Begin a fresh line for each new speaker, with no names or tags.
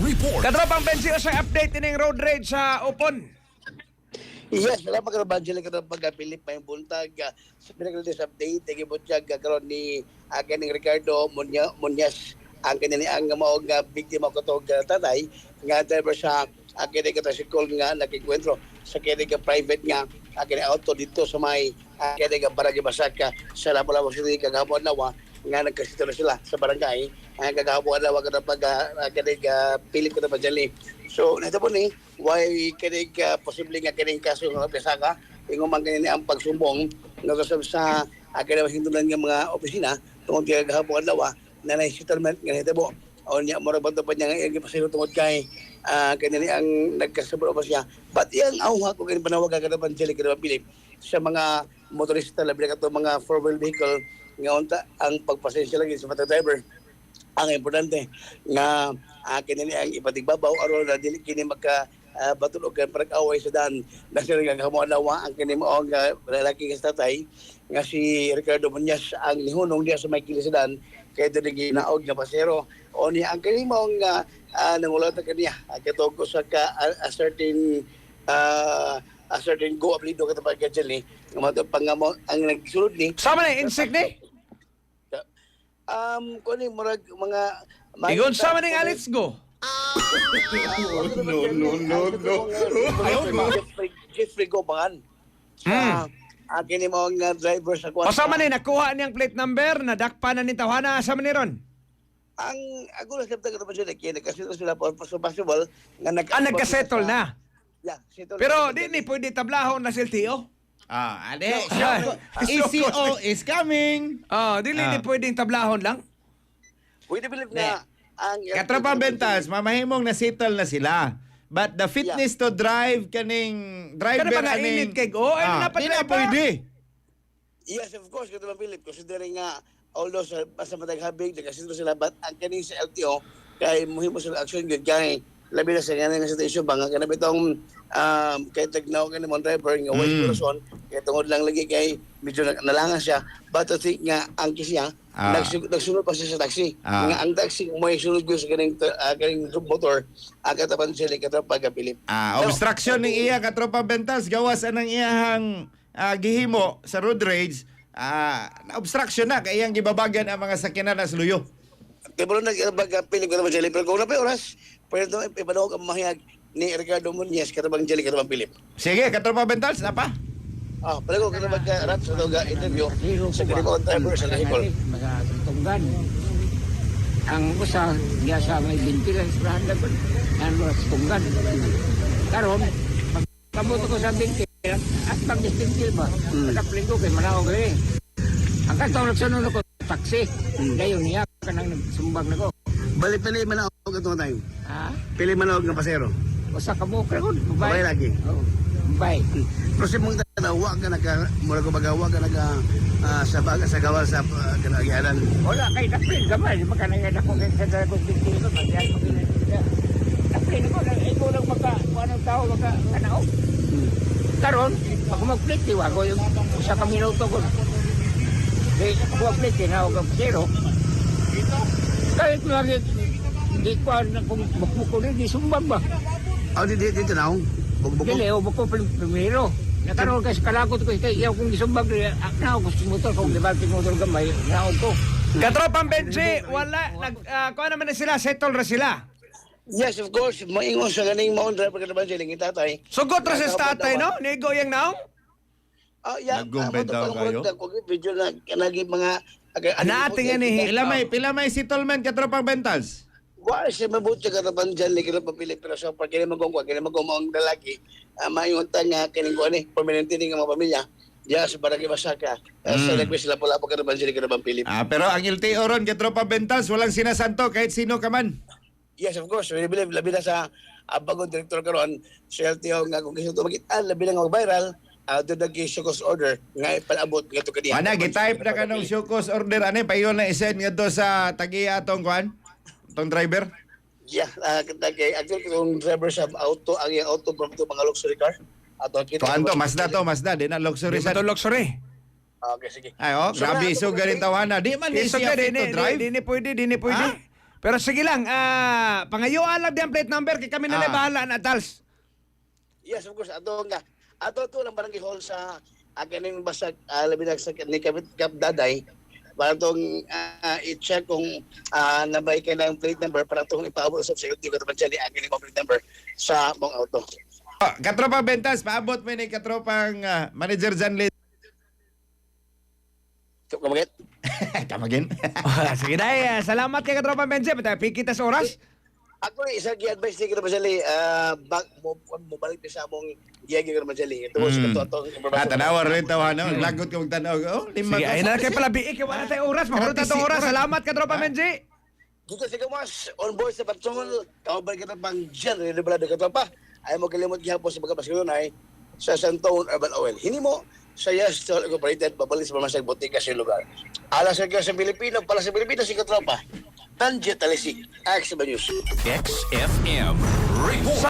report.
Katropang Bensi, sa update ining road rage sa Upon.
Yes, wala pa karon budget ka pagka-Pilip pa yung buntag sa pinag-release update gibot siya karon ni kaning Ricardo Muñoz ang kanini ang mao nga biktima ko tog tatay nga driver sa kini ka tricycle nga nakikwentro sa kini ka private nga kini auto dito sa may kini ka barangay Basaka sa Lapu-Lapu City kagahapon nawa nga nagkasitolo sila sa barangay ang kagahapon nawa kada pag kini ka Pilip ko na pajali. So, nito po ni, why kinig posible nga kinig kaso ng Pesaka, ingon man kanini ang pagsumbong nagusab sa kinang hindunan nga mga opisina tungod kay gahapon adlaw na settlement nga hitabo. O niya mo ra pa niya nga yung pasiro tungod kay kanini ang nagkasabot pa siya. But yang awha ko kini panawag kada Angelic kada Pilip sa mga motorista labi kato mga four-wheel vehicle nga unta ang pagpasensya lagi sa mga driver. Ang importante nga kinini ang ipatigbabaw aron na dili kini magka batulog kan parag-away sa daan na sila nga kamuanawa ang kini mao nga lalaki nga tatay nga si Ricardo Muñoz ang nihunong diya sa may kilisadan kay dili ginaog nga pasero o ni ang kini mao nga nangulat kaniya katugo sa a certain go ablido ka tapag ni nga mato pangamo ang nagsulod ni
Sama na insect ni?
kuning murag mga
Igon sama ning Alex go.
Jeffrey Gobangan. Akin mo ang driver sa kwarta.
O sama ni nakuha niyang plate number, nadakpa na ni tawhana sama ni ron.
Ang ako na sabta ka sila kaya kasi sila for possible nga
Nagka-settle na.
Yeah, settle.
Pero di ni pwede tablahon na siltiyo.
Ade,
Ah.
ECO is coming.
Dili ni pwedeng tablahon lang.
Pwede believe na ang
Katropang Bentas, mamahimong na-settle na sila. But the fitness to drive kaning driver
Kana mga init kay go, ay
di na pwede.
Yes, of course, Katulong Philip, considering nga, although sa matag habig, nagkasito sila, but ang kaning sa LTO, kay muhimo sila action good, kay labi na sa nga sa issue ba, nga kanab itong kay tagnaw ka naman driver, nga wise person, kay tungod lang lagi kay medyo nalangan siya, but I think nga, ang kisya, nagsunod pa siya sa taxi. Nga ang taxi, may sunod ko sa kaning motor, katapan sila katapag Philip.
Obstruction ng iya Katropang Bentas, gawas anang iyahang gihimo sa road rage, na-obstruction na, kaya iyang gibabagan ang mga sakyanan na sluyo.
Kaya mo nag-Philip katapag sila, pero kung na pa oras, pwede ito ipanahog ang mahayag ni Ricardo Muñoz katapag Angelic katapag Philip.
Sige, Katropang Bentas, na pa?
Pala ko katapag rap sa doga interview sa Gribon driver sa Lahikol.
Tunggan. Ang usa diya sa may 20 lang sa ko. Ano sa tunggan. Karon pagkabuto ko sa 20 at pag distintil ba. Pagkaplin ko kay manaw ko eh. Ang kanto nagsunod ko taxi. Dayon niya kanang nagsumbag nako.
Balik pili manaog katong tayo. Pili manaog nga pasero.
Usa ka mo karon.
Babay lagi.
Oh. Bye.
Pero si mong tanawa ka mula ko magawa ka sa gawal sa kanagianan.
Wala kay daplin gamay makanay na ko kay sa dragos dintil ko pagyan ko kini. Daplin ko na iko lang maka anong tao maka kanao. Karon ako mag-plate diwa ko yung usa ka minuto ko. Kay ko plate na ako zero. Kahit lagi di ko na kung buko ni sumbang ba.
Dito na akong bugbog.
Dili o buko primero. Nakaroon kasi kalakot ko kay iyaw kung isumbag na ako gusto motor kung libalting motor gamay naog ko.
Katropang Bensi, wala kuha naman na sila, settle ra sila.
Yes, of course. Maingon sa ganing maon driver katapag Angelic tatay.
Sugot ra sa tatay no? Nigo yang naong?
Naggumpay daw kayo?
Video na naging mga
Anating yan eh.
Pila may settlement Katropang Bentas?
Wala siya mabuti ka naman dyan, kaya papili, pero sa pag kaya magungkwa, kaya magungkwa lalaki, mayunta nga, kining ko, permanente nga mga pamilya, diya sa Barangay Basaka, sa nagwis sila pula po ka naman sila ka naman Pilip.
Pero ang LTO ron, Katropang Bentas, walang sinasanto kahit sino ka man.
Yes, of course, we believe, labi na sa bagong director karon sa LTO nga kung gusto ito makita, labi na nga viral, doon nag-show cause order, nga ipalabot nga ito kaniya.
Gitype na ka ng show cause order, payon na isend nga to sa tagiya atong kuhan? Tong driver?
Yeah, actually kung driver sa auto, ang yung auto from to mga luxury car.
Tuanto, Mazda, di na luxury
Di
sa...
ba to luxury?
Okay, sige.
Ay, grabe, so galing tawana. Di man
Iso
siya
ka,
fit to drive.
di ni pwede. Pero sige lang, pangayuan lang din ang plate number kay kami na bahala na tals.
Yes, of course. Ato lang barangay hall sa kaning basag labi na sa ni Kap Daday para tong i-check kung nabay kay ng plate number para tong ipaabot sa security ko naman siya ni kaning plate number sa mong auto.
Katropa Bentas, paabot mo ni katropang Manager Janle.
Kamagit?
Kamagin.
Sige na, salamat kay Katropa Benji. Pikita sa oras.
Ako isa gi-advise ni Kira Majali, mo balik sa among giyagi Kira Majali. Ito sa katotong information.
Tanawa rin tawa, no? Lagot ka magtanaw. Oh, lima
Sige,
ka.
ayun na kayo pala biik. Wala tayo oras. Makulot na itong oras. Salamat Katropa Benji.
Dito sa Gamas, on board sa patrol, kamabalik kita pang dyan, rinibala na katapa. Ayaw mo kalimot gihapon sa pagkapaskilon ay sa Santon Urban Oil. Hindi mo sa Yes Toll Incorporated, babalik sa mamasag botika sa lugar. Alas sa Pilipino, pala sa Pilipinas, si Katropa. Tanjet Talisik, X News.
XFM. Report.